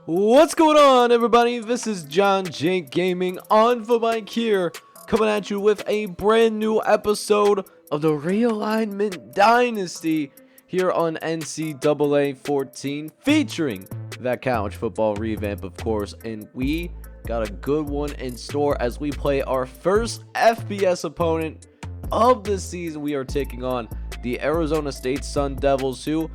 What's going on, everybody? This is John Jake Gaming on the mic here, coming at you with a brand new episode of the Realignment Dynasty here on NCAA 14, featuring that college football revamp, of course, and we got a good one in store as we play our first FBS opponent of the season. We are taking on the Arizona State Sun Devils, who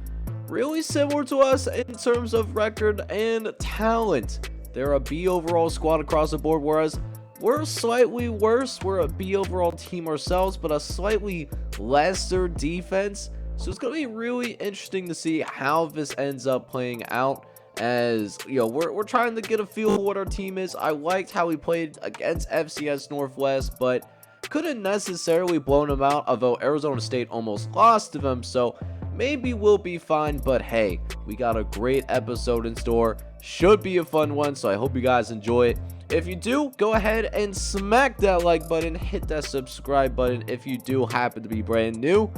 really similar to us in terms of record and talent. They're a B overall squad across the board, whereas we're slightly worse. We're a B overall team ourselves, but a slightly lesser defense. So it's going to be really interesting to see how this ends up playing out, as you know, we're trying to get a feel of what our team is. I liked how we played against FCS Northwest, but couldn't necessarily blown them out, although Arizona State almost lost to them. So maybe we'll be fine, but hey, we got a great episode in store. Should be a fun one, so I hope you guys enjoy it. If you do, go ahead and smack that like button, hit that subscribe button if you do happen to be brand new.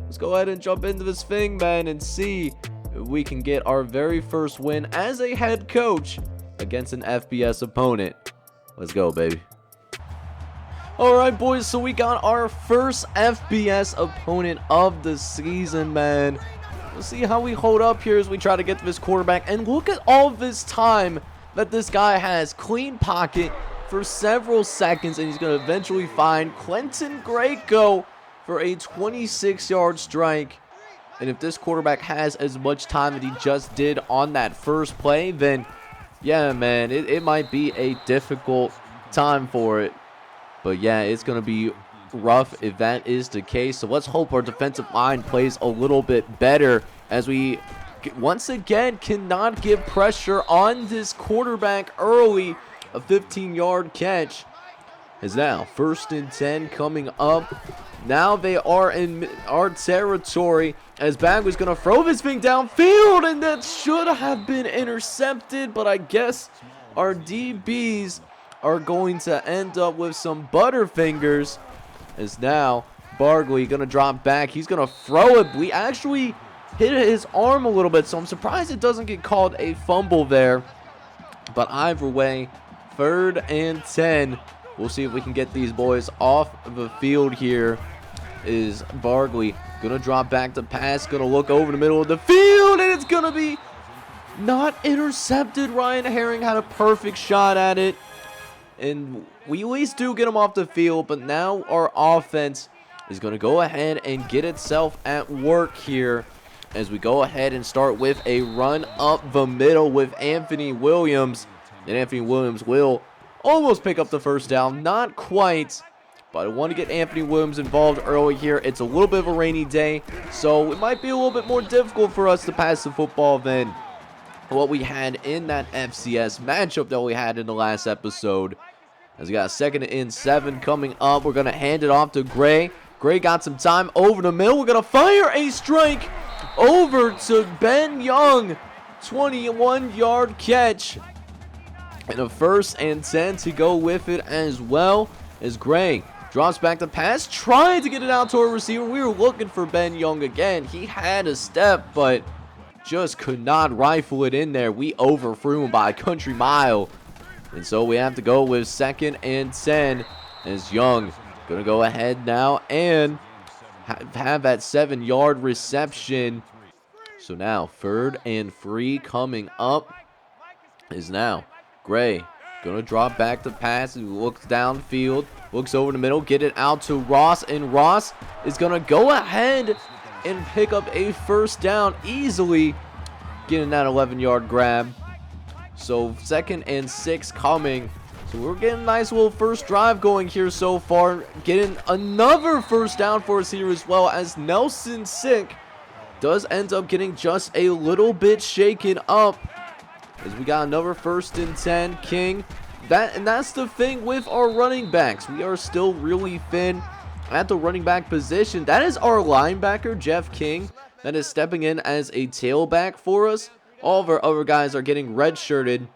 Let's go ahead and jump into this thing, man, and see if we can get our very first win as a head coach against an FBS opponent. Let's go, baby. Alright, boys, so we got our first FBS opponent of the season, man. We'll see how we hold up here as we try to get to this quarterback. And look at all this time that this guy has. Clean pocket for several seconds, and he's going to eventually find Quentin Greco for a 26-yard strike. And if this quarterback has as much time that he just did on that first play, then yeah, man, it might be a difficult time for it. But yeah, it's going to be rough if that is the case. So let's hope our defensive line plays a little bit better, as we once again cannot get pressure on this quarterback early. A 15-yard catch is now 1st and 10 coming up. Now they are in our territory, as Bagley's going to throw this thing downfield, and that should have been intercepted, but I guess our DBs are going to end up with some butterfingers, as now Bargley going to drop back. He's going to throw it. We actually hit his arm a little bit, so I'm surprised it doesn't get called a fumble there. But either way, 3rd and 10. We'll see if we can get these boys off the field here. Is Bargley going to drop back to pass, going to look over the middle of the field, and it's going to be not intercepted. Ryan Herring had a perfect shot at it, and we at least do get him off the field. But now our offense is going to go ahead and get itself at work here, as we go ahead and start with a run up the middle with Anthony Williams. And Anthony Williams will almost pick up the first down. Not quite, but I want to get Anthony Williams involved early here. It's a little bit of a rainy day, so it might be a little bit more difficult for us to pass the football than what we had in that FCS matchup that we had in the last episode. As we got 2nd and 7 coming up, we're going to hand it off to Gray. Gray got some time over the middle. We're going to fire a strike over to Ben Young. 21-yard catch. And a 1st and 10 to go with it, as well as Gray drops back the pass, trying to get it out to a receiver. We were looking for Ben Young again. He had a step, but just could not rifle it in there. We overthrew him by a country mile. And so we have to go with 2nd and 10, as Young going to go ahead now and have that 7-yard reception. So now 3rd and 3 coming up, is now Gray going to drop back the pass. He looks downfield, looks over the middle, get it out to Ross, and Ross is going to go ahead and pick up a 1st down easily, getting that 11-yard grab. So 2nd and 6 coming. So we're getting a nice little first drive going here so far. Getting another 1st down for us here, as well as Nelson Sick does end up getting just a little bit shaken up, as we got another 1st and 10. King. That's the thing with our running backs. We are still really thin at the running back position. That is our linebacker, Jeff King, that is stepping in as a tailback for us. All of our other guys are getting redshirted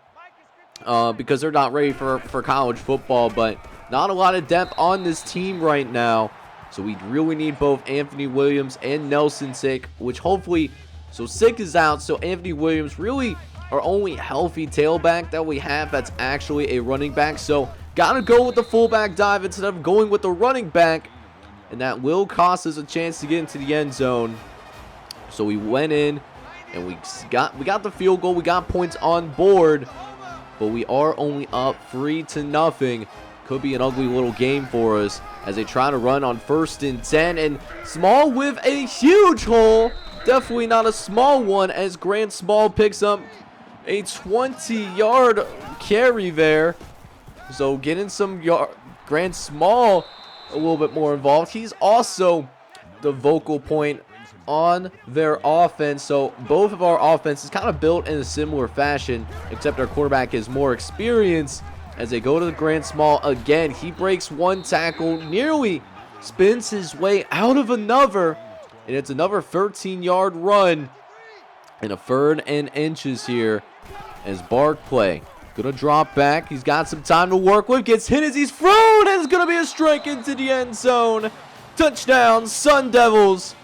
because they're not ready for college football, but not a lot of depth on this team right now. So we really need both Anthony Williams and Nelson Sick, which hopefully, so Sick is out, so Anthony Williams really our only healthy tailback that we have that's actually a running back. So gotta go with the fullback dive instead of going with the running back. And that will cost us a chance to get into the end zone. So we went in and we got the field goal. We got points on board. But we are only up 3-0. Could be an ugly little game for us as they try to run on 1st and 10. And Small with a huge hole. Definitely not a small one as Grant Small picks up a 20-yard carry there. So getting some Grant Small a little bit more involved. He's also the vocal point on their offense. So both of our offenses kind of built in a similar fashion, except our quarterback is more experienced. As they go to the Grant Small again, he breaks one tackle, nearly spins his way out of another, and it's another 13-yard run and a 3rd and inches here as Barclay gonna drop back. He's got some time to work with, gets hit as he's thrown, and it's gonna be a strike into the end zone. Touchdown, Sun Devils.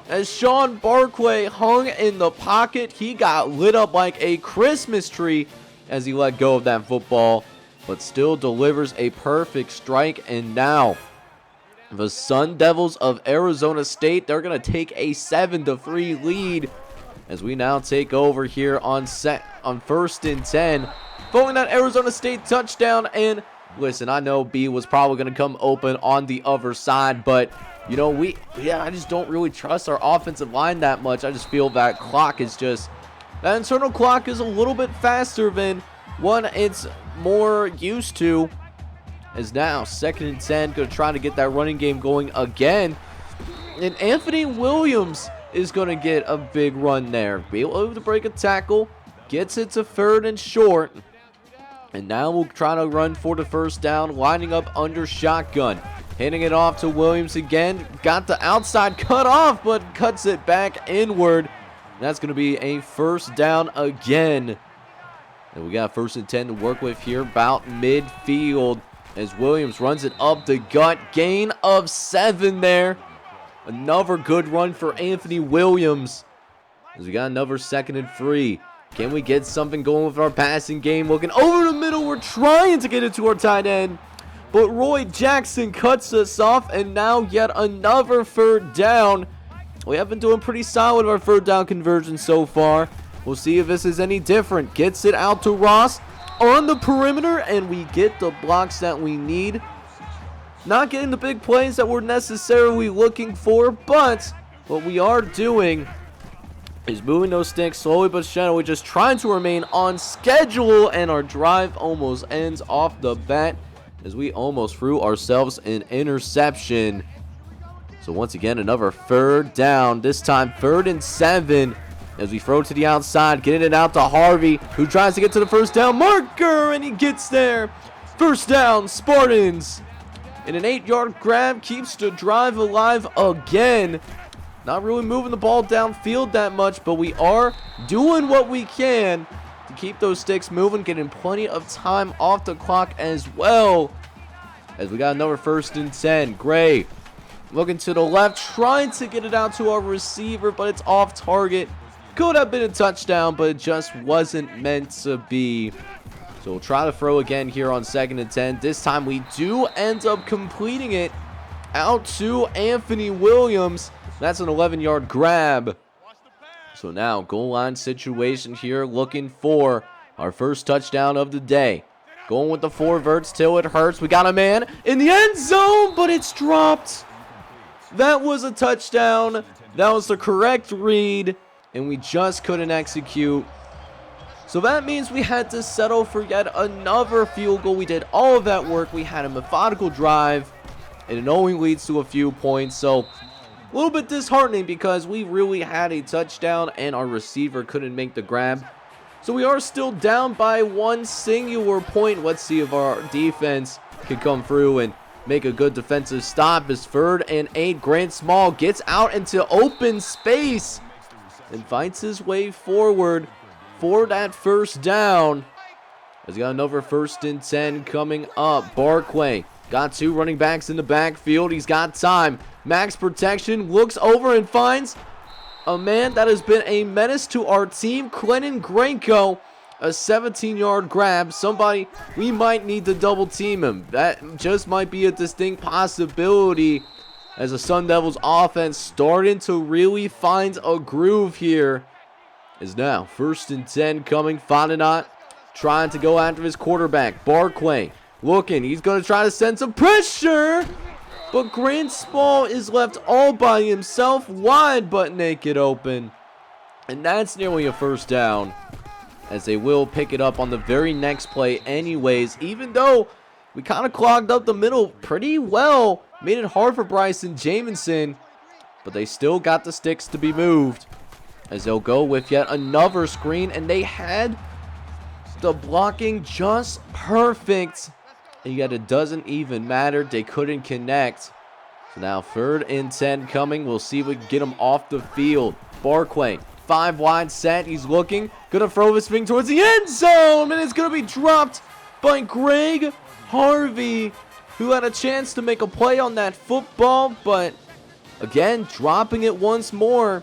As Sean Barclay hung in the pocket, he got lit up like a Christmas tree as he let go of that football, but still delivers a perfect strike. And now the Sun Devils of Arizona State, they're going to take a 7-3 lead as we now take over here on 1st and 10. Following that Arizona State touchdown. And listen, I know B was probably going to come open on the other side, but you know, I just don't really trust our offensive line that much. I just feel that that internal clock is a little bit faster than one it's more used to. As now 2nd and 10, going to try to get that running game going again. And Anthony Williams is going to get a big run there. Be able to break a tackle, gets it to 3rd and short. And now we'll try to run for the 1st down, lining up under shotgun. Handing it off to Williams again. Got the outside cut off, but cuts it back inward. That's going to be a 1st down again. And we got 1st and 10 to work with here about midfield as Williams runs it up the gut. Gain of 7 there. Another good run for Anthony Williams as we got another 2nd and 3. Can we get something going with our passing game? Looking over the middle. We're trying to get it to our tight end, but Roy Jackson cuts us off, and now yet another 3rd down. We have been doing pretty solid with our 3rd down conversion so far. We'll see if this is any different. Gets it out to Ross on the perimeter, and we get the blocks that we need. Not getting the big plays that we're necessarily looking for, but what we are doing is moving those sticks slowly but steadily, just trying to remain on schedule, and our drive almost ends off the bat as we almost threw ourselves an interception. So once again, another 3rd down, this time 3rd and 7 as we throw to the outside, getting it out to Harvey, who tries to get to the 1st down marker, and he gets there. 1st down, Spartans. And an 8-yard grab keeps the drive alive again. Not really moving the ball downfield that much, but we are doing what we can to keep those sticks moving, getting plenty of time off the clock as well. As we got another 1st and 10. Gray looking to the left, trying to get it out to our receiver, but it's off target. Could have been a touchdown, but it just wasn't meant to be. So we'll try to throw again here on 2nd and 10. This time we do end up completing it out to Anthony Williams. That's an 11-yard grab. So now goal line situation here, looking for our 1st touchdown of the day. Going with the 4 verts till it hurts. We got a man in the end zone, but it's dropped. That was a touchdown. That was the correct read, and we just couldn't execute. So that means we had to settle for yet another field goal. We did all of that work. We had a methodical drive, and it only leads to a few points. So a little bit disheartening because we really had a touchdown and our receiver couldn't make the grab. So we are still down by 1 singular point. Let's see if our defense can come through and make a good defensive stop. As 3rd and 8, Grant Small gets out into open space and finds his way forward for that 1st down. He's got another 1st and 10 coming up. Barclay got 2 running backs in the backfield. He's got time. Max protection, looks over and finds a man that has been a menace to our team, Quentin Granko. A 17-yard grab. Somebody, we might need to double team him. That just might be a distinct possibility as the Sun Devils offense starting to really find a groove here. Is now 1st and 10 coming. Fontenot trying to go after his quarterback. Barclay looking. He's going to try to send some pressure. But Grant Small is left all by himself, wide but naked open. And that's nearly a 1st down, as they will pick it up on the very next play anyways. Even though we kind of clogged up the middle pretty well, made it hard for Bryson Jamison, but they still got the sticks to be moved, as they'll go with yet another screen, and they had the blocking just perfect, and yet it doesn't even matter. They couldn't connect. So now 3rd and 10 coming. We'll see if we can get him off the field. Barclay, 5 wide set. He's looking. Gonna throw his thing towards the end zone. And it's gonna be dropped by Greg Harvey, who had a chance to make a play on that football. But again, dropping it once more.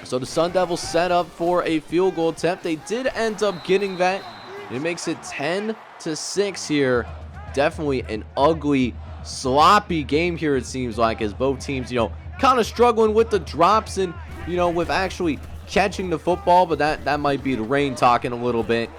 So the Sun Devils set up for a field goal attempt. They did end up getting that. It makes it 10-6 here. Definitely an ugly, sloppy game here, it seems like, as both teams, kind of struggling with the drops and, with actually catching the football. But that might be the rain talking a little bit.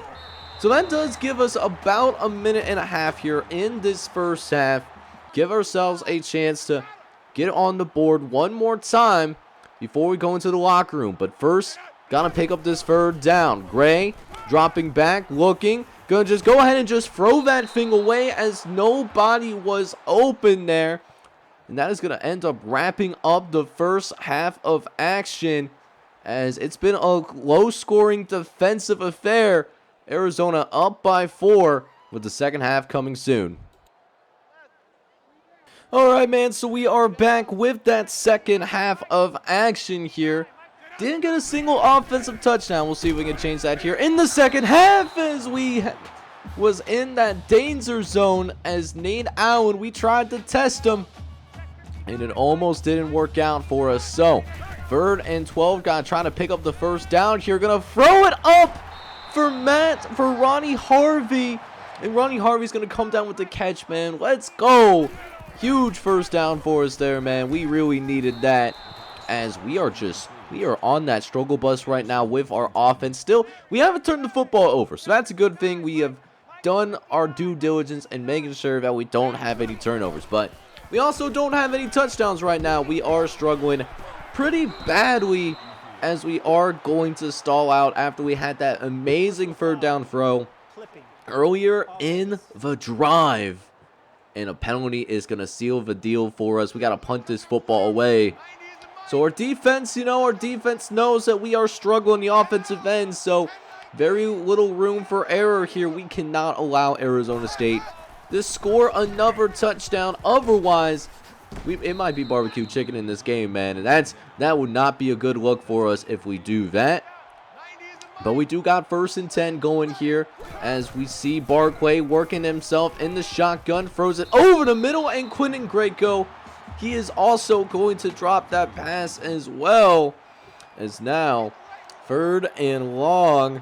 So that does give us about a minute and a half here in this first half. Give ourselves a chance to get on the board one more time before we go into the locker room. But first, gotta pick up this 3rd down. Gray dropping back, looking. Gonna just go ahead and just throw that thing away, as nobody was open there. And that is gonna end up wrapping up the first half of action, as it's been a low-scoring defensive affair. Arizona up by 4, with the second half coming soon. Alright, man, so we are back with that second half of action here. Didn't get a single offensive touchdown. We'll see if we can change that here in the second half, as we was in that danger zone as Nate Allen. We tried to test him, and it almost didn't work out for us. So 3rd and 12, trying to pick up the 1st down here. Gonna throw it up for Ronnie Harvey, and Ronnie Harvey's gonna come down with the catch, man. Let's go. Huge 1st down for us there, man. We really needed that, as we are on that struggle bus right now with our offense. Still, we haven't turned the football over, so that's a good thing. We have done our due diligence in making sure that we don't have any turnovers, but we also don't have any touchdowns right now. We are struggling pretty badly, as we are going to stall out after we had that amazing 3rd down throw earlier in the drive. And a penalty is going to seal the deal for us. We got to punt this football away. So our defense, our defense knows that we are struggling the offensive end. So very little room for error here. We cannot allow Arizona State to score another touchdown. Otherwise, it might be barbecue chicken in this game, man. And that would not be a good look for us if we do that. But we do got 1st and 10 going here, as we see Barclay working himself in the shotgun. Throws it over the middle, and Quentin Greco, he is also going to drop that pass as well. As now 3rd and long,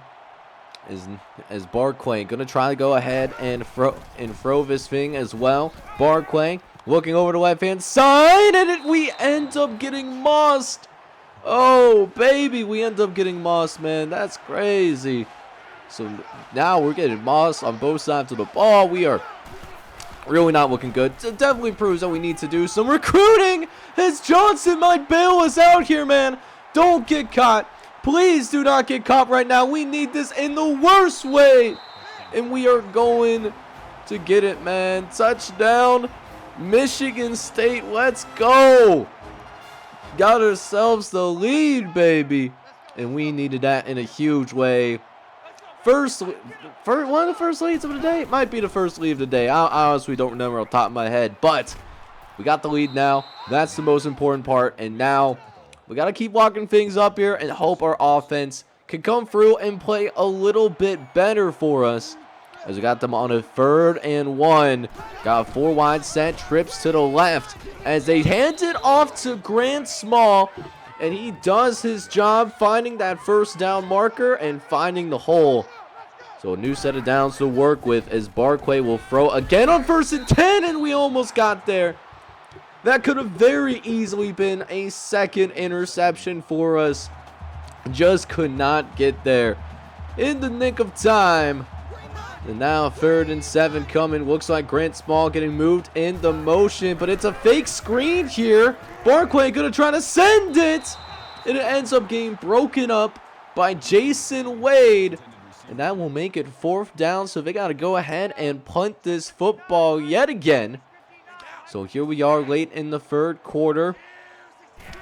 as Barclay going to try to go ahead and throw this thing as well. Barclay looking over the left-hand side, and we end up getting mossed. Oh, baby, we end up getting mossed, man. That's crazy. So now we're getting mossed on both sides of the ball. We are really not looking good. It definitely proves that we need to do some recruiting, as Johnson might bail us out here, man. Don't get caught. Please do not get caught right now. We need this in the worst way. And we are going to get it, man. Touchdown, Michigan State. Let's go. Got ourselves the lead, baby. And we needed that in a huge way. One of the first leads of the day. It might be the first lead of the day. I honestly don't remember off the top of my head. But we got the lead now. That's the most important part. And now we got to keep locking things up here and hope our offense can come through and play a little bit better for us. As we got them on a 3rd and 1. Got a 4 wide set. Trips to the left, as they hand it off to Grant Small. And he does his job finding that first down marker and finding the hole. So a new set of downs to work with as Barquay will throw again on 1st and 10, and we almost got there. That could have very easily been a second interception for us. Just could not get there in the nick of time. And now 3rd and 7 coming. Looks like Grant Small getting moved in the motion, but it's a fake screen here. Barquay gonna try to send it, and it ends up getting broken up by Jason Wade. And that will make it 4th down, so they got to go ahead and punt this football yet again. So here we are late in the 3rd quarter.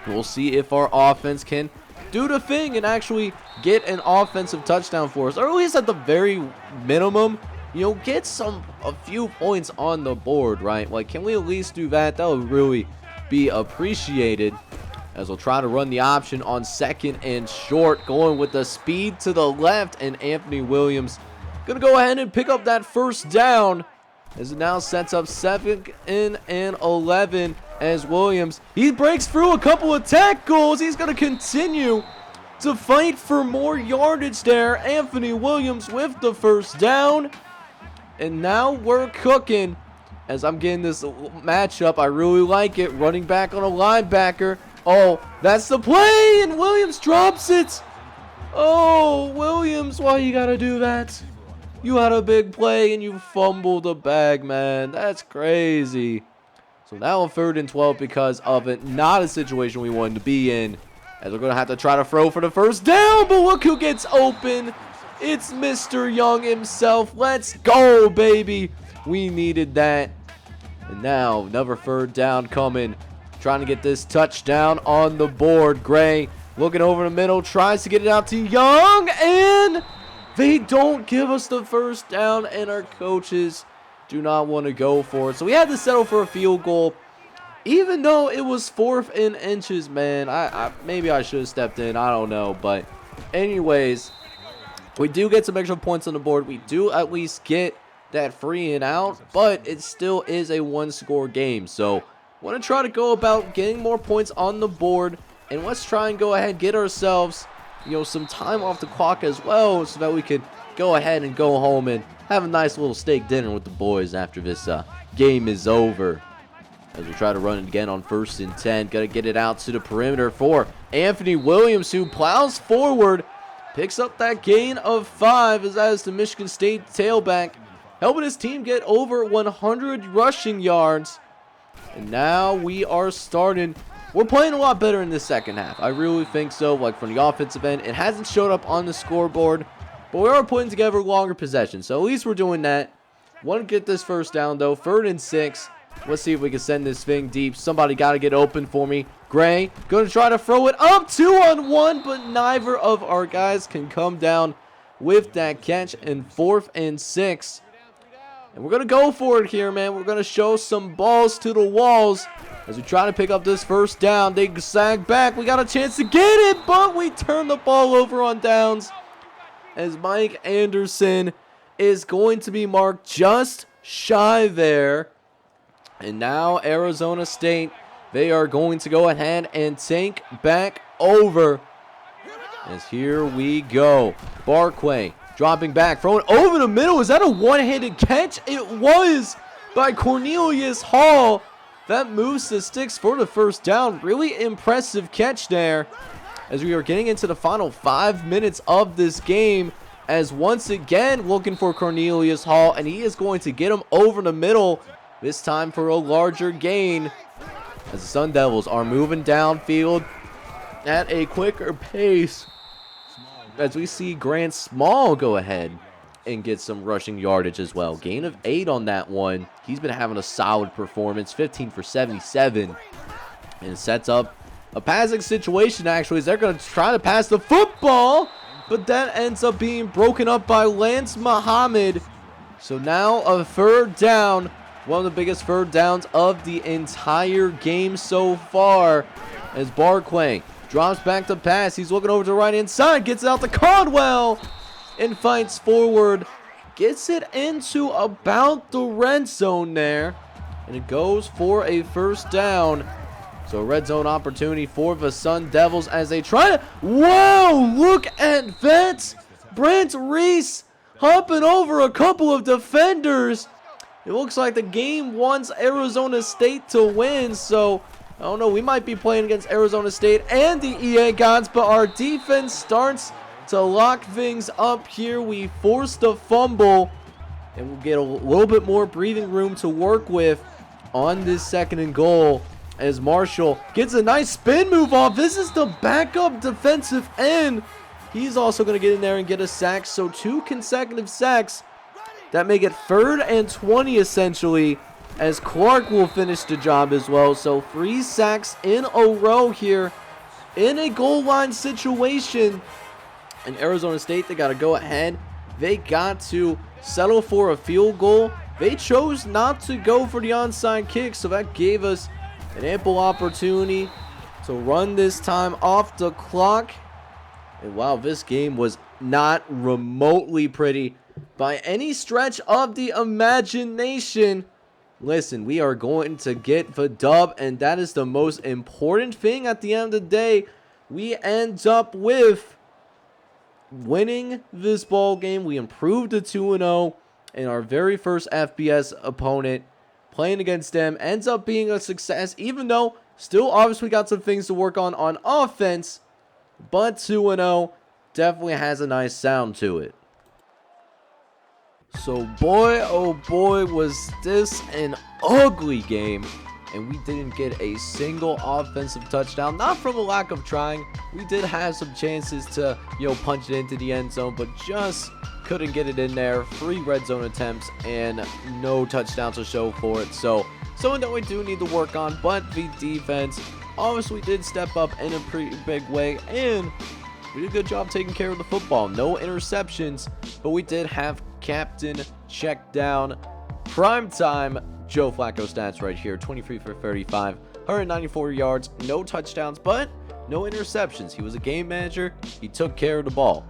We'll see if our offense can do the thing and actually get an offensive touchdown for us. Or at least at the very minimum, you know, get a few points on the board, right? Like, can we at least do that? That would really be appreciated. As we'll try to run the option on 2nd and short, going with the speed to the left, and Anthony Williams gonna go ahead and pick up that 1st down as it now sets up 2nd and 11 as Williams, he breaks through a couple of tackles. He's gonna continue to fight for more yardage there. Anthony Williams with the 1st down, and now we're cooking. As I'm getting this matchup, I really like it. Running back on a linebacker. Oh, that's the play, and Williams drops it. Oh, Williams, why you gotta do that? You had a big play, and you fumbled the bag, man. That's crazy. So now on 3rd and 12 because of it. Not a situation we wanted to be in, as we're gonna have to try to throw for the 1st down, but look who gets open. It's Mr. Young himself. Let's go, baby. We needed that. And now another 3rd down coming. Trying to get this touchdown on the board. Gray looking over the middle, tries to get it out to Young, and they don't give us the 1st down, and our coaches do not want to go for it. So we had to settle for a field goal, even though it was 4th and inches, man. Maybe I should have stepped in. I don't know. But anyways, we do get some extra points on the board. We do at least get that 3 and out, but it still is a 1-score game. So want to try to go about getting more points on the board, and let's try and go ahead and get ourselves, you know, some time off the clock as well, so that we could go ahead and go home and have a nice little steak dinner with the boys after this game is over. As we try to run it again on 1st and 10, gotta get it out to the perimeter for Anthony Williams, who plows forward, picks up that gain of 5, as that is the Michigan State tailback, helping his team get over 100 rushing yards. And now we are starting. We're playing a lot better in the 2nd half. I really think so. Like, from the offensive end, it hasn't showed up on the scoreboard, but we are putting together longer possessions. So at least we're doing that. Want to get this 1st down, though. 3rd and 6. Let's see if we can send this thing deep. Somebody got to get open for me. Gray going to try to throw it up 2-on-1, but neither of our guys can come down with that catch. In 4th and 6. And we're going to go for it here, man. We're going to show some balls to the walls as we try to pick up this 1st down. They sag back. We got a chance to get it, but we turn the ball over on downs as Mike Anderson is going to be marked just shy there. And now Arizona State, they are going to go ahead and take back over. As here we go. Barquay dropping back, throwing over the middle. Is that a one-handed catch? It was by Cornelius Hall. That moves the sticks for the 1st down. Really impressive catch there. As we are getting into the final 5 minutes of this game. As once again looking for Cornelius Hall. And he is going to get him over the middle. This time for a larger gain. As the Sun Devils are moving downfield at a quicker pace. As we see Grant Small go ahead and get some rushing yardage as well. Gain of 8 on that one. He's been having a solid performance. 15 for 77. And sets up a passing situation, actually, as they're going to try to pass the football. But that ends up being broken up by Lance Muhammad. So now a 3rd down. One of the biggest 3rd downs of the entire game so far. As Barquay drops back to pass. He's looking over to the right-hand side. Gets it out to Caldwell. And fights forward. Gets it into about the red zone there. And it goes for a 1st down. So a red zone opportunity for the Sun Devils as they try to... Whoa! Look at that! Brent Reese hopping over a couple of defenders. It looks like the game wants Arizona State to win. So, I don't know. We might be playing against Arizona State and the EA Gods. But our defense starts to lock things up here. We forced a fumble. And we'll get a little bit more breathing room to work with on this 2nd and goal. As Marshall gets a nice spin move off. This is the backup defensive end. He's also going to get in there and get a sack. So 2 consecutive sacks. That make it 3rd and 20 essentially. As Clark will finish the job as well. So 3 sacks in a row here. In a goal line situation. And Arizona State, they got to go ahead. They got to settle for a field goal. They chose not to go for the onside kick. So that gave us an ample opportunity to run this time off the clock. And wow, this game was not remotely pretty by any stretch of the imagination. Listen, we are going to get the dub, and that is the most important thing at the end of the day. We end up with winning this ball game. We improved to 2-0, and our very first FBS opponent playing against them ends up being a success, even though still obviously got some things to work on offense. But 2-0 definitely has a nice sound to it. So boy, oh boy, was this an ugly game. And we didn't get a single offensive touchdown. Not from a lack of trying. We did have some chances to, punch it into the end zone, but just couldn't get it in there. 3 red zone attempts and no touchdowns to show for it. So something that we do need to work on, but the defense obviously did step up in a pretty big way, and we did a good job taking care of the football. No interceptions, but we did have captain check down. Prime time Joe Flacco stats right here. 23 for 35, 194 yards, no touchdowns, but no interceptions. He was a game manager. He took care of the ball.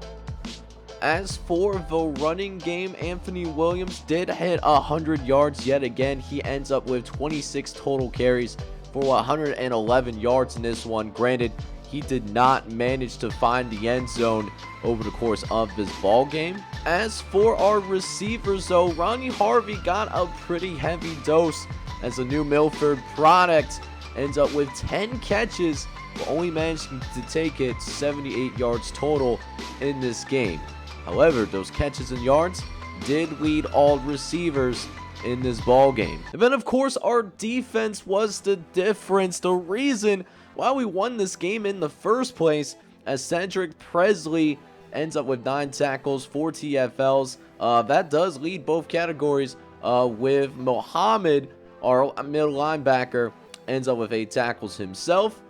As for the running game, Anthony Williams did hit 100 yards yet again. He ends up with 26 total carries for 111 yards in this one. Granted, he did not manage to find the end zone over the course of this ball game. As for our receivers, though, Ronnie Harvey got a pretty heavy dose as the new Milford product ends up with 10 catches, but only managing to take it 78 yards total in this game. However, those catches and yards did lead all receivers in this ball game. And then, of course, our defense was the difference, the reason why we won this game in the first place, as Cedric Presley ends up with 9 tackles, 4 TFLs. That does lead both categories, with Mohammed, our middle linebacker, ends up with 8 tackles himself.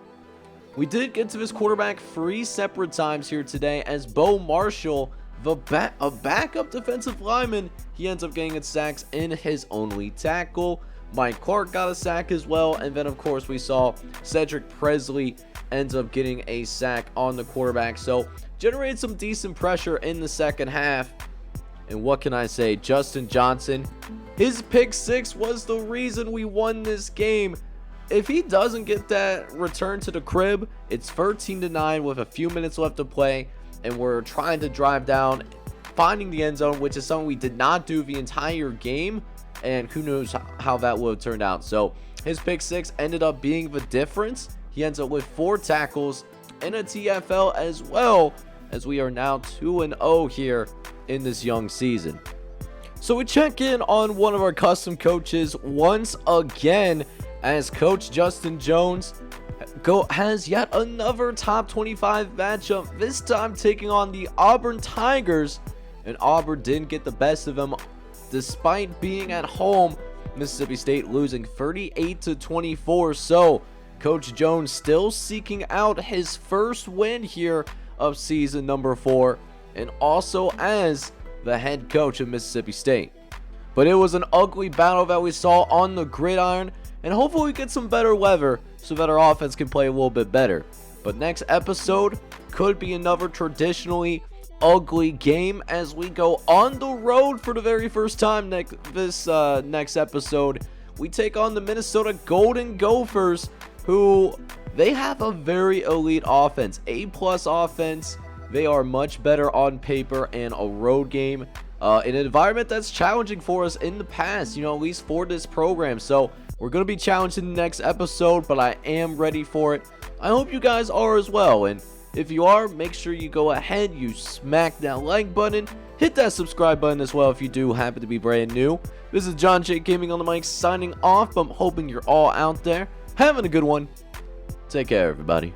We did get to this quarterback 3 separate times here today, as Bo Marshall, a backup defensive lineman, he ends up getting its sacks in his only tackle. Mike Clark got a sack as well, and then of course we saw Cedric Presley ends up getting a sack on the quarterback. So generated some decent pressure in the second half. And what can I say? Justin Johnson, his pick 6 was the reason we won this game. If he doesn't get that return to the crib, it's 13-9 with a few minutes left to play, and we're trying to drive down, finding the end zone, which is something we did not do the entire game, and who knows how that would have turned out. So his pick 6 ended up being the difference. He ends up with 4 tackles and a TFL as well, as we are now 2-0 here in this young season. So we check in on one of our custom coaches once again, as Coach Justin Jones has yet another top 25 matchup, this time taking on the Auburn Tigers, and Auburn didn't get the best of them despite being at home. Mississippi State losing 38-24. So Coach Jones still seeking out his first win here of season number 4, and also as the head coach of Mississippi State. But it was an ugly battle that we saw on the gridiron, and hopefully we get some better weather so that our offense can play a little bit better. But next episode could be another traditionally ugly game, as we go on the road for the very first time next episode. We take on the Minnesota Golden Gophers. who they have a very elite offense, A+ offense. They are much better on paper and a road game in an environment that's challenging for us in the past, at least for this program. So we're going to be challenged in the next episode, but I am ready for it. I hope you guys are as well, and if you are, make sure you go ahead, you smack that like button, hit that subscribe button as well if you do happen to be brand new. This is John J Gaming on the mic signing off. I'm hoping you're all out there having a good one. Take care, everybody.